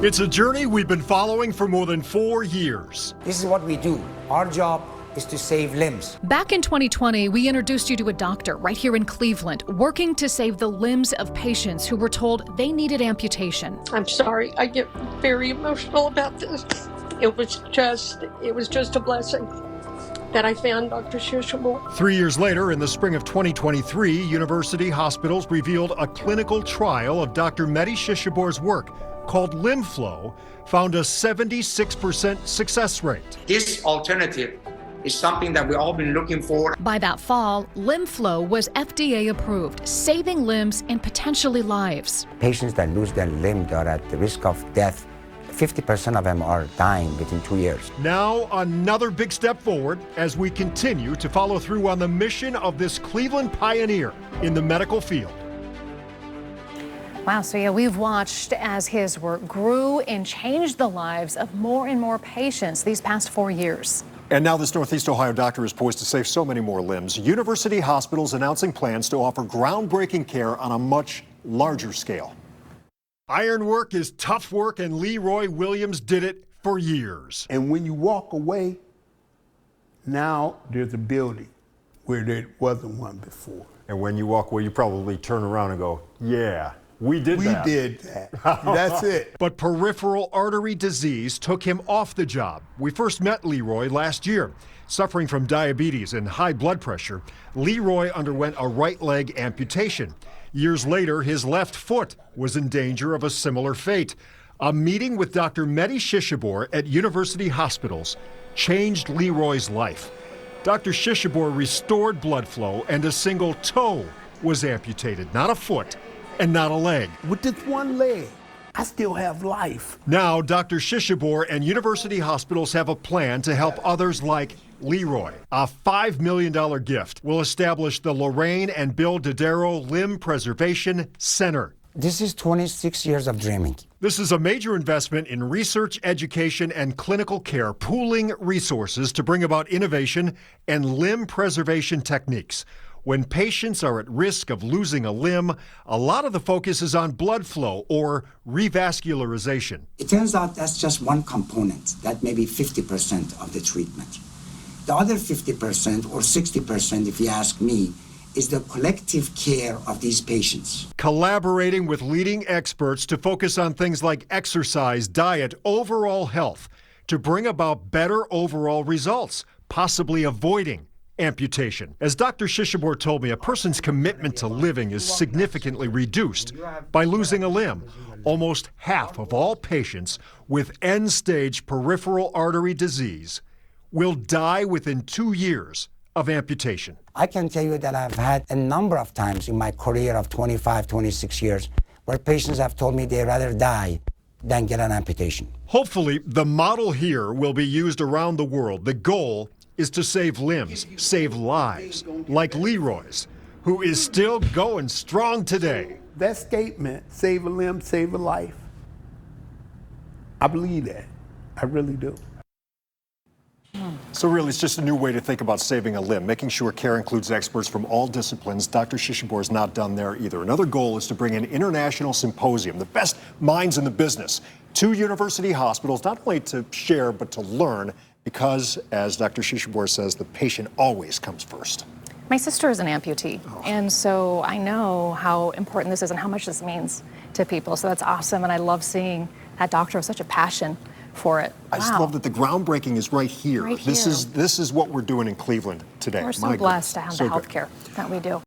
It's a journey we've been following for more than 4 years. This is what we do. Our job is to save limbs. Back in 2020, we introduced you to a doctor right here in Cleveland, working to save the limbs of patients who were told they needed amputation. I'm sorry, I get very emotional about this. It was just a blessing that I found Dr. Shishamore. 3 years later, in the spring of 2023, university hospitals revealed a clinical trial of Dr. Mehdi Shishabor's work called LimFlow found a 76% success rate. This alternative is something that we've all been looking for. By that fall, LimFlow was FDA approved, saving limbs and potentially lives. Patients that lose their limb are at the risk of death. 50% of them are dying within 2 years. Now, another big step forward as we continue to follow through on the mission of this Cleveland pioneer in the medical field. Wow, so yeah, we've watched as his work grew and changed the lives of more and more patients these past 4 years. And now this Northeast Ohio doctor is poised to save so many more limbs. University hospitals announcing plans to offer groundbreaking care on a much larger scale. Iron work is tough work, and Leroy Williams did it for years. And when you walk away, now there's a building where there wasn't one before. And when you walk away, you probably turn around and go, yeah, we did that. We did that. That's it. But peripheral artery disease took him off the job. We first met Leroy last year. Suffering from diabetes and high blood pressure, Leroy underwent a right leg amputation. Years later, his left foot was in danger of a similar fate. A meeting with Dr. Mehdi Shishabor at university hospitals changed Leroy's life. Dr. Shishabor restored blood flow, and a single toe was amputated, not a foot and not a leg. With this one leg, I still have life. Now, Dr. Shishabor and university hospitals have a plan to help others like Leroy. A $5 million gift will establish the Lorraine and Bill Dodaro Limb Preservation Center. This is 26 years of dreaming. This is a major investment in research, education, and clinical care, pooling resources to bring about innovation and limb preservation techniques. When patients are at risk of losing a limb, a lot of the focus is on blood flow or revascularization. It turns out that's just one component. That may be 50% of the treatment. The other 50% or 60%, if you ask me, is the collective care of these patients. Collaborating with leading experts to focus on things like exercise, diet, overall health, to bring about better overall results, possibly avoiding amputation. As Dr. Shishabor told me, a person's commitment to living is significantly reduced by losing a limb. Almost half of all patients with end-stage peripheral artery disease will die within 2 years of amputation. I can tell you that I've had a number of times in my career of 25, 26 years where patients have told me they'd rather die than get an amputation. Hopefully, the model here will be used around the world. The goal is to save limbs, save lives, like Leroy's, who is still going strong today. That statement, save a limb, save a life, I believe that. I really do. So really, it's just a new way to think about saving a limb, making sure care includes experts from all disciplines. Dr. Shishabor is not done there either. Another goal is to bring an international symposium, the best minds in the business, to university hospitals, not only to share, but to learn, because, as Dr. Shishabor says, the patient always comes first. My sister is an amputee, and so I know how important this is and how much this means to people. So that's awesome, and I love seeing that doctor with such a passion for it. I just love that the groundbreaking is right here. Right This here. is what we're doing in Cleveland today. We're so My blessed to goodness. have So the good. health care that we do.